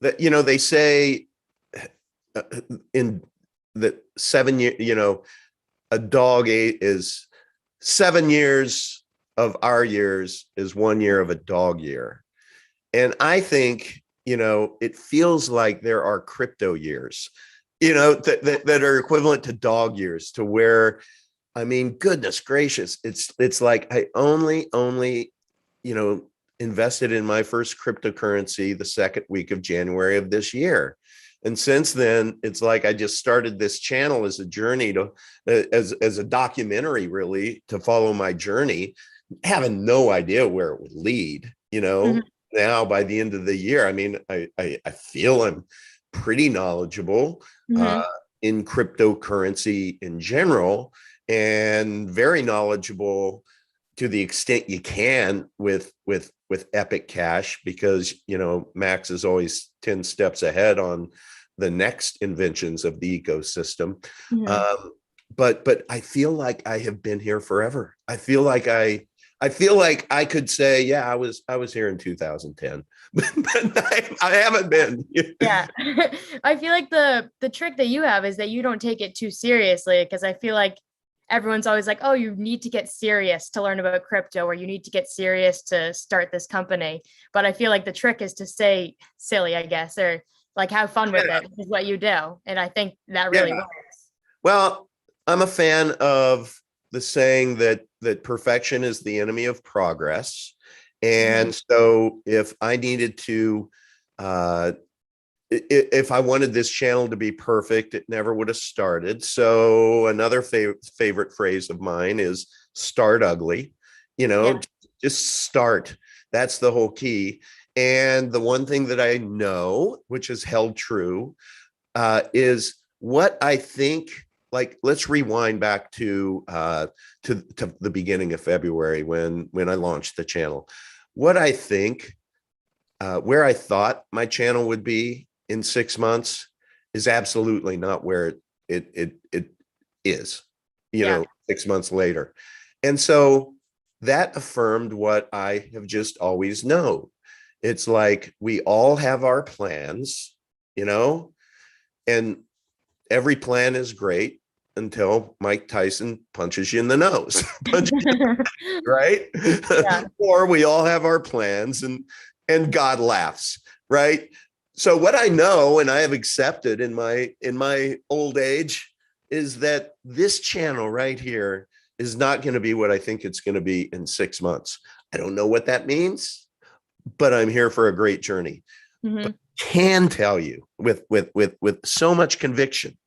that, they say in that 7 years, a dog is 7 years of our years is 1 year of a dog year. And I think, it feels like there are crypto years, that are equivalent to dog years, to where, I mean, goodness gracious, it's like I only, invested in my first cryptocurrency the second week of January of this year. And since then, it's like I just started this channel as a journey as a documentary, really, to follow my journey, having no idea where it would lead, Mm-hmm. Now, by the end of the year, I mean, I feel I'm pretty knowledgeable mm-hmm. In cryptocurrency in general, and very knowledgeable to the extent you can with Epic Cash, because Max is always 10 steps ahead on the next inventions of the ecosystem. Mm-hmm. But I feel like I have been here forever. I feel like I could say, yeah, I was here in 2010, but I haven't been. Yeah. I feel like the trick that you have is that you don't take it too seriously, because I feel like everyone's always like, oh, you need to get serious to learn about crypto, or you need to get serious to start this company. But I feel like the trick is to stay silly, I guess, or like have fun with it is what you do. And I think that really works. Well, I'm a fan of the saying that perfection is the enemy of progress. And mm-hmm. so if I needed to, if I wanted this channel to be perfect, it never would have started. So another favorite phrase of mine is start ugly, just start. That's the whole key. And the one thing that I know, which has held true, is what I think. Like, let's rewind back to the beginning of February when I launched the channel. What I think, where I thought my channel would be in 6 months is absolutely not where it is, 6 months later. And so that affirmed what I have just always known. It's like we all have our plans, and every plan is great until Mike Tyson punches you in the nose, right? Yeah. Or we all have our plans and God laughs, right? So what I know, and I have accepted in my old age, is that this channel right here is not going to be what I think it's going to be in 6 months. I don't know what that means, but I'm here for a great journey. Mm-hmm. But I can tell you with so much conviction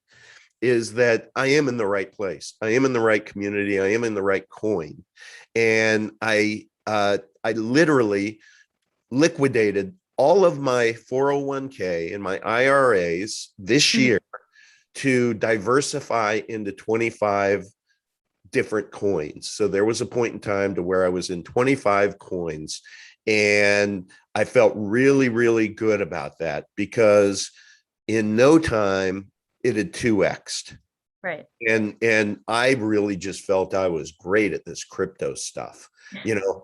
is that I am in the right place. I am in the right community. I am in the right coin. And I literally liquidated all of my 401k and my IRAs this year to diversify into 25 different coins. So there was a point in time to where I was in 25 coins, and I felt really, really good about that, because in no time it had 2x'd. Right. And I really just felt I was great at this crypto stuff.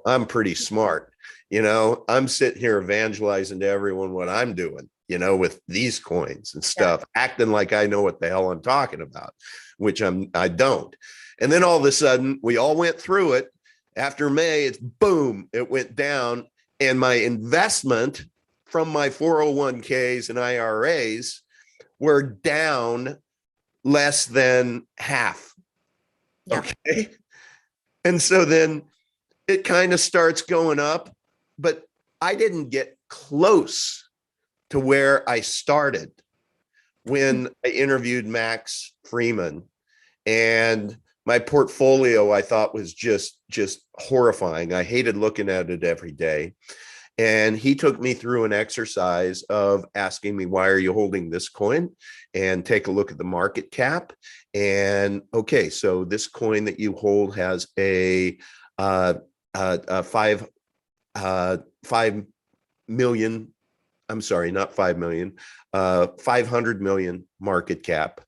I'm pretty smart. I'm sitting here evangelizing to everyone what I'm doing, with these coins and stuff, acting like I know what the hell I'm talking about, which I don't. And then all of a sudden, we all went through it. After May, it's boom, it went down. And my investment from my 401ks and IRAs were down less than half. Yeah. Okay. And so then it kind of starts going up, but I didn't get close to where I started when I interviewed Max Freeman. And my portfolio, I thought, was just horrifying. I hated looking at it every day. And he took me through an exercise of asking me, why are you holding this coin? And take a look at the market cap. And okay, so this coin that you hold has a 5 million. I'm sorry, not 5 million, 500 million market cap.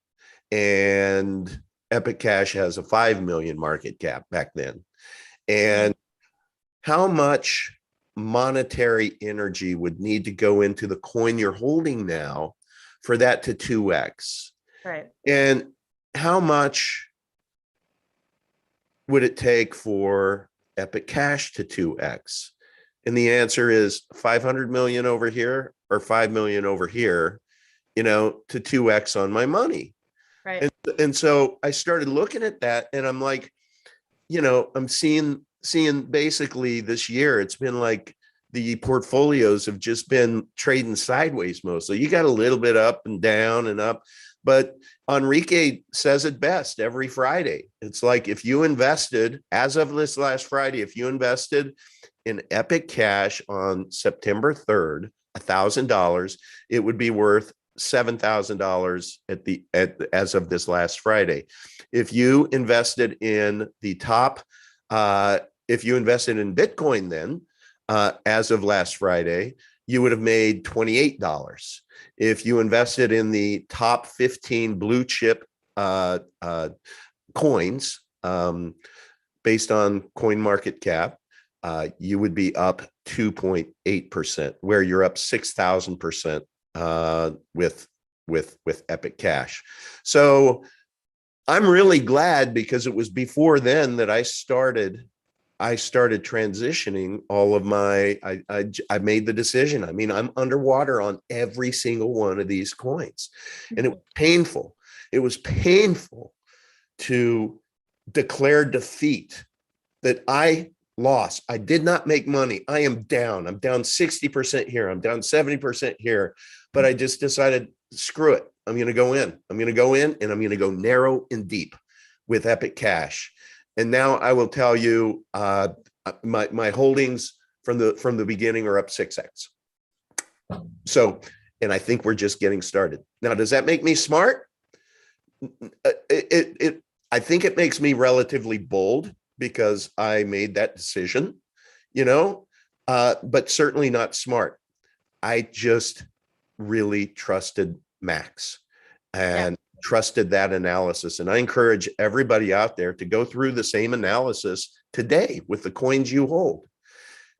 And Epic Cash has a 5 million market cap back then. And how much monetary energy would need to go into the coin you're holding now for that to 2x? Right. And how much would it take for Epic Cash to 2x? And the answer is 500 million over here or 5 million over here, to 2x on my money. Right. And so I started looking at that, and I'm like, I'm seeing basically this year, it's been like the portfolios have just been trading sideways mostly. You got a little bit up and down and up, but Enrique says it best every Friday. It's like, if you invested, as of this last Friday, if you invested in Epic Cash on September 3rd, $1,000, it would be worth $7,000 as of this last Friday. If you invested in the top, if you invested in Bitcoin, then as of last Friday, you would have made $28. If you invested in the top 15 blue chip coins, based on coin market cap, you would be up 2.8%, where you're up 6,000% with Epic Cash. So I'm really glad, because it was before then that I started transitioning all of my, I made the decision. I mean, I'm underwater on every single one of these coins, and it was painful. It was painful to declare defeat, that I lost. I did not make money. I am down. I'm down 60% here. I'm down 70% here. But I just decided, screw it. I'm going to go in. I'm going to go in, and I'm going to go narrow and deep with Epic Cash. And now I will tell you, my holdings from the beginning are up 6x. So, and I think we're just getting started. Now, does that make me smart? I think it makes me relatively bold, because I made that decision, but certainly not smart. I just really trusted Max and trusted that analysis. And I encourage everybody out there to go through the same analysis today with the coins you hold,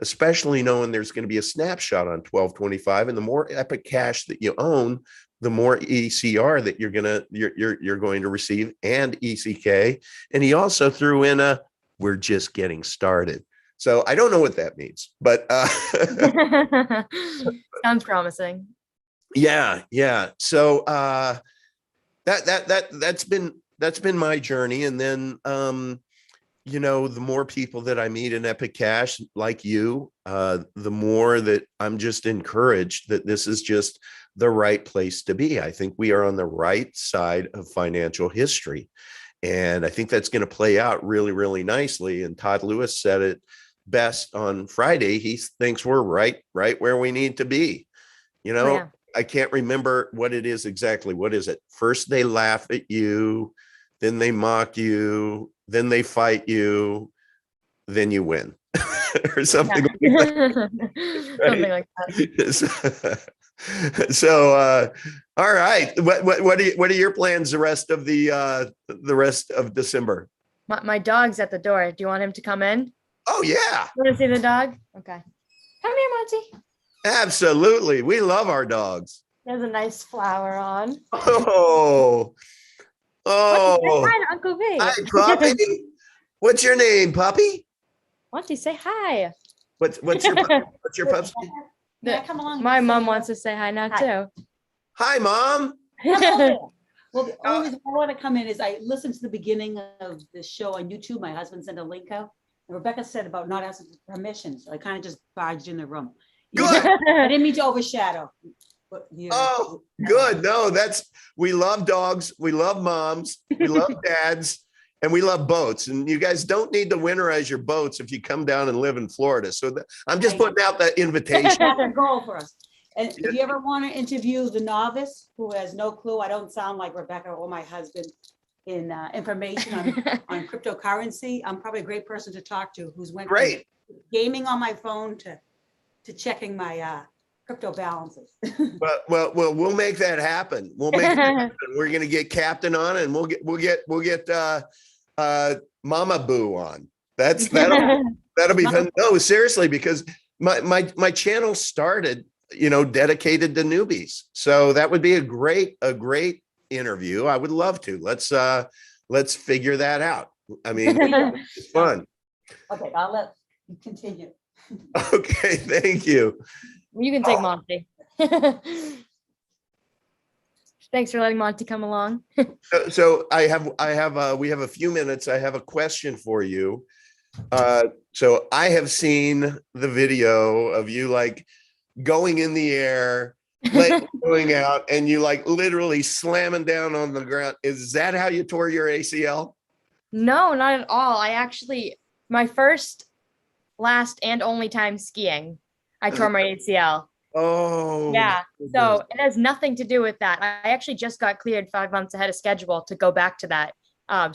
especially knowing there's going to be a snapshot on 12/25, and the more Epic Cash that you own, the more ECR that you're going to receive, and ECK. And he also threw in we're just getting started. So I don't know what that means, but sounds promising. Yeah. So that's been my journey. And then the more people that I meet in Epic Cash, like you, the more that I'm just encouraged that this is just the right place to be. I think we are on the right side of financial history. And I think that's going to play out really, really nicely. And Todd Lewis said it best on Friday. He thinks we're right where we need to be. I can't remember what it is exactly. What is it? First, they laugh at you, then they mock you, then they fight you, then you win. Or something. Something like that. So, all right. What are your plans the rest of December? My dog's at the door. Do you want him to come in? Oh yeah, Want to see the dog? Okay. Come here, Monty. absolutely. We love our dogs. There's a nice flower on. Oh, Monty, say oh. hi to Uncle V. Hi, puppy. What's your name, puppy? Monty, say hi. What's your pup's name? May I come along? My mom wants to say hi now too. Hi, Mom. Well, the only reason I want to come in is I listened to the beginning of the show on YouTube. My husband sent a link out. And Rebecca said about not asking for permission. So I kind of just barged in the room. Good. I didn't mean to overshadow. Oh, good. No, we love dogs. We love moms. We love dads. And we love boats. And you guys don't need to winterize your boats if you come down and live in Florida. So I'm just putting out that invitation. That's a goal for us. And if you ever want to interview the novice who has no clue, I don't sound like Rebecca or my husband in information on cryptocurrency. I'm probably a great person to talk to who's went from Great. gaming on my phone to checking my crypto balances. Well, we'll make that happen. We'll make it happen. We're going to get Captain on, and we'll get Mama Boo on. That'll be fun. No, seriously, because my channel started, dedicated to newbies. So that would be a great interview. I would love to. Let's figure that out. I mean, it's fun. Okay, I'll let you continue. Okay, thank you. You can take Monty. Thanks for letting Monty come along. So we have a few minutes. I have a question for you. So I have seen the video of you like going in the air, like going out, and you like literally slamming down on the ground. Is that how you tore your ACL? No, not at all. My first, last, and only time skiing, I tore my ACL. Oh, yeah. So it has nothing to do with that. I actually just got cleared 5 months ahead of schedule to go back to that.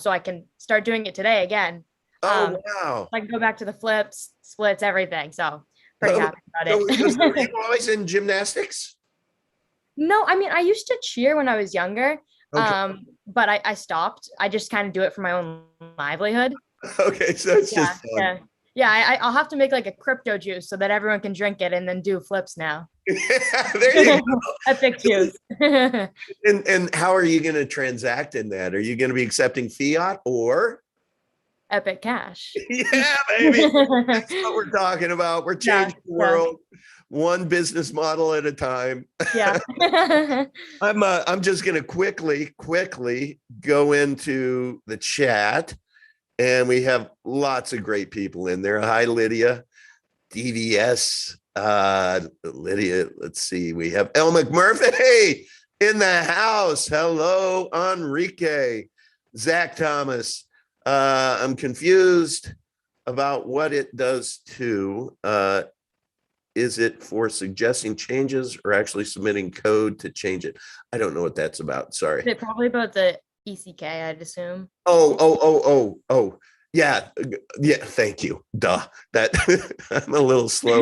So I can start doing it today again. Oh, wow. I can go back to the flips, splits, everything. So pretty happy about it. Were you always in gymnastics? No, I mean, I used to cheer when I was younger, Okay. but I stopped. I just kind of do it for my own livelihood. Okay, so it's just fun. Yeah, I'll have to make like a crypto juice so that everyone can drink it and then do flips now. There you go. Epic juice. And how are you going to transact in that? Are you going to be accepting fiat or Epic cash? Yeah, baby. That's what we're talking about. We're changing the world one business model at a time. Yeah. I'm just going to quickly go into the chat. And we have lots of great people in there. Hi, Lydia, DVS, Lydia. Let's see. We have El McMurphy in the house. Hello, Enrique, Zach Thomas. I'm confused about what it does to. Is it for suggesting changes or actually submitting code to change it? I don't know what that's about. Sorry. Is it probably about the ECK, I'd assume. Oh. Yeah. Thank you. Duh. That I'm a little slow.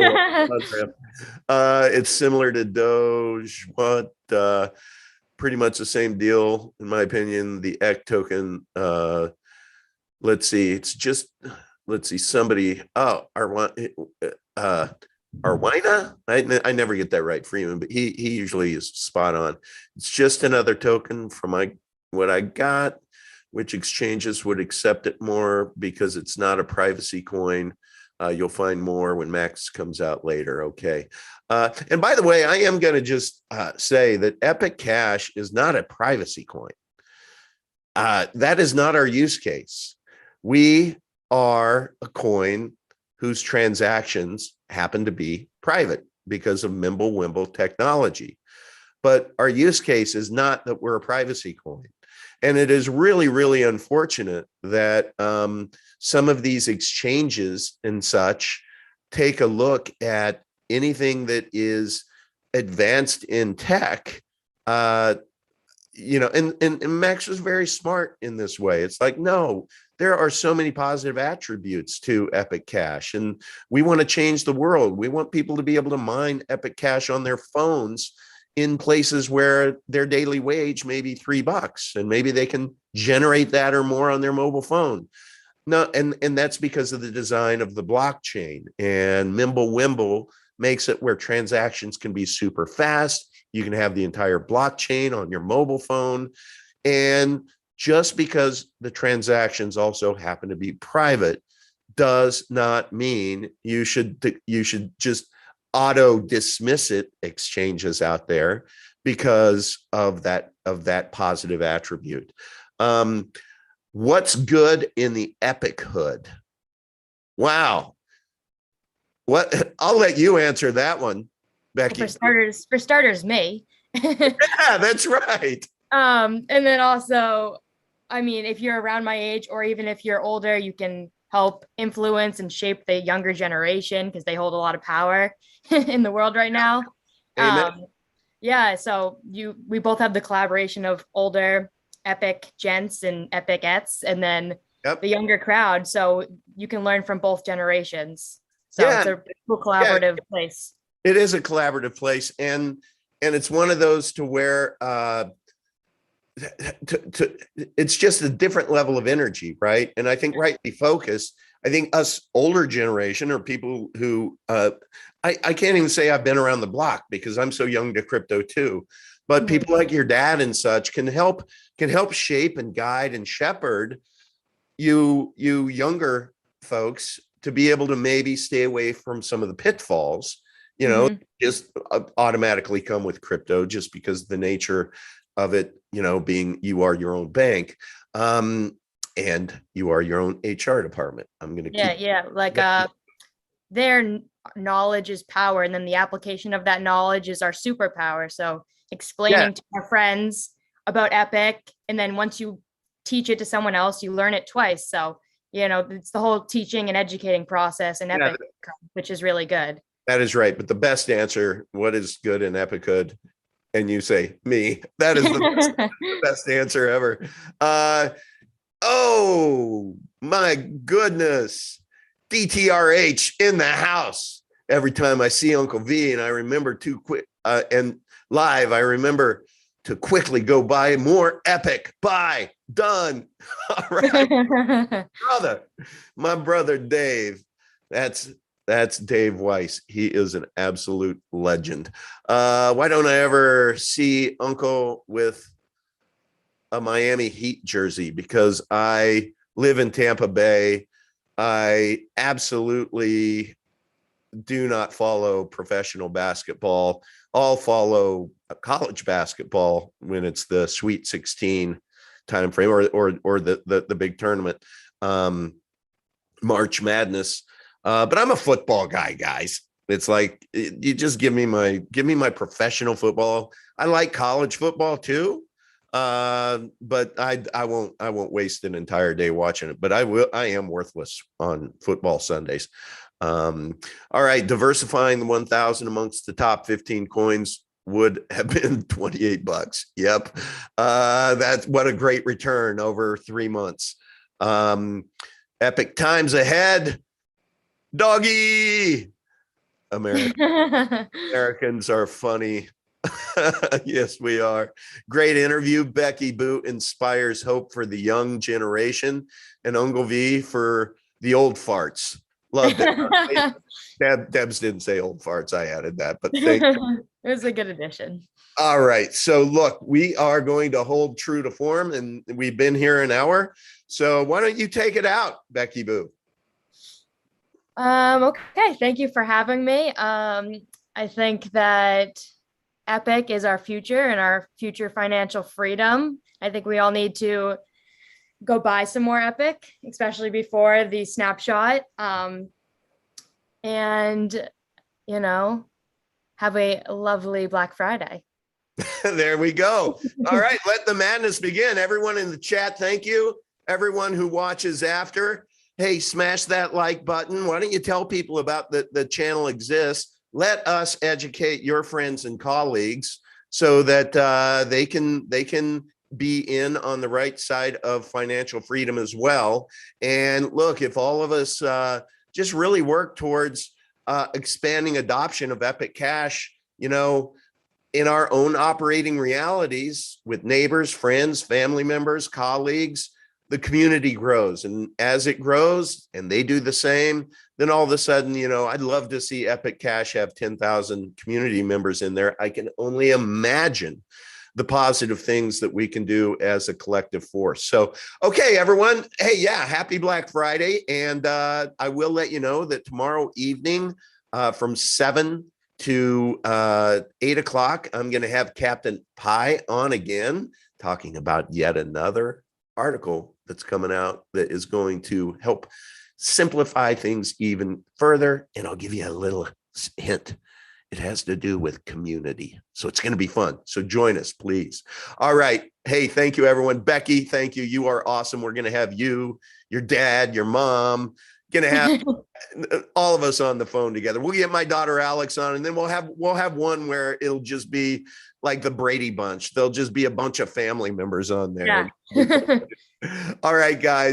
It's similar to Doge. Pretty much the same deal, in my opinion. The ECK token. Let's see. Somebody. Oh, Arwina? I never get that right, Freeman, but he usually is spot on. It's just another token from what I got, which exchanges would accept it more because it's not a privacy coin. You'll find more when Max comes out later. Okay. And by the way, I am going to just say that Epic Cash is not a privacy coin. That is not our use case. We are a coin whose transactions happen to be private because of Mimblewimble technology. But our use case is not that we're a privacy coin. And it is really, really unfortunate that some of these exchanges and such take a look at anything that is advanced in tech. And Max was very smart in this way. It's like, no, there are so many positive attributes to Epic Cash, and we want to change the world. We want people to be able to mine Epic Cash on their phones in places where their daily wage may be $3, and maybe they can generate that or more on their mobile phone. No, and that's because of the design of the blockchain, and Mimblewimble makes it where transactions can be super fast. You can have the entire blockchain on your mobile phone. And just because the transactions also happen to be private does not mean you should just auto dismiss it, exchanges out there, because of that positive attribute. What's good in the Epic hood? Wow. What? I'll let you answer that one, Becky. Well, for starters, me. Yeah, that's right. And then also, I mean, if you're around my age, or even if you're older, you can help influence and shape the younger generation, because they hold a lot of power in the world right now. Amen. Yeah, so we both have the collaboration of older Epic gents and Epicettes, and then the younger crowd. So you can learn from both generations. So it's a cool collaborative place. It is a collaborative place, and it's one of those to where it's just a different level of energy, right? And I think rightly focused. I think us older generation, or people who I can't even say I've been around the block because I'm so young to crypto too, but people like your dad and such can help shape and guide and shepherd you younger folks to be able to maybe stay away from some of the pitfalls, just automatically come with crypto, just because the nature of it, being you are your own bank, and you are your own HR department. I'm going to keep. Like their knowledge is power, and then the application of that knowledge is our superpower. So explaining to our friends about Epic, and then once you teach it to someone else, you learn it twice. So it's the whole teaching and educating process in Epic, which is really good. That is right. But the best answer, what is good in Epic hood? And you say me. That is the best answer ever. Oh my goodness. DTRH in the house. Every time I see Uncle V, and I remember and live, I remember to quickly go buy more Epic. Buy. Done. All right. My brother Dave. That's Dave Weiss. He is an absolute legend. Why don't I ever see Uncle with a Miami Heat jersey? Because I live in Tampa Bay. I absolutely do not follow professional basketball. I'll follow college basketball when it's the Sweet 16 time frame, or the big tournament, March Madness. But I'm a football guy, guys. It's like, you just give me my professional football. I like college football too, but I won't waste an entire day watching it. But I am worthless on football Sundays. All right, diversifying the 1,000 amongst the top 15 coins would have been $28. Yep, that's what a great return over 3 months. Epic times ahead. Doggy. Americans are funny. Yes, we are. Great interview. Becky Boo inspires hope for the young generation, and Uncle V for the old farts. Loved it. Debs didn't say old farts. I added that, but thank you. It was a good addition. All right. So look, we are going to hold true to form, and we've been here an hour. So why don't you take it out, Becky Boo? Okay. Thank you for having me. I think that Epic is our future and our future financial freedom. I think we all need to go buy some more Epic, especially before the snapshot. And, have a lovely Black Friday. There we go. All right. Let the madness begin. Everyone in the chat, thank you. Everyone who watches after, hey, smash that like button. Why don't you tell people about the channel exists? Let us educate your friends and colleagues so that they can be in on the right side of financial freedom as well. And look, if all of us just really work towards expanding adoption of Epic Cash, in our own operating realities with neighbors, friends, family members, colleagues, the community grows. And as it grows and they do the same, then all of a sudden, I'd love to see Epic Cash have 10,000 community members in there. I can only imagine the positive things that we can do as a collective force. So, okay, everyone. Hey, yeah, happy Black Friday. And I will let you know that tomorrow evening from 7 to 8 o'clock, I'm going to have Captain Pie on again, talking about yet another article that's coming out that is going to help simplify things even further. And I'll give you a little hint. It has to do with community. So it's going to be fun. So join us, please. All right. Hey, thank you, everyone. Becky, thank you. You are awesome. We're going to have you, your dad, your mom, going to have all of us on the phone together. We'll get my daughter Alex on, and then we'll have one where it'll just be like the Brady Bunch. There'll just be a bunch of family members on there. Yeah. All right, guys.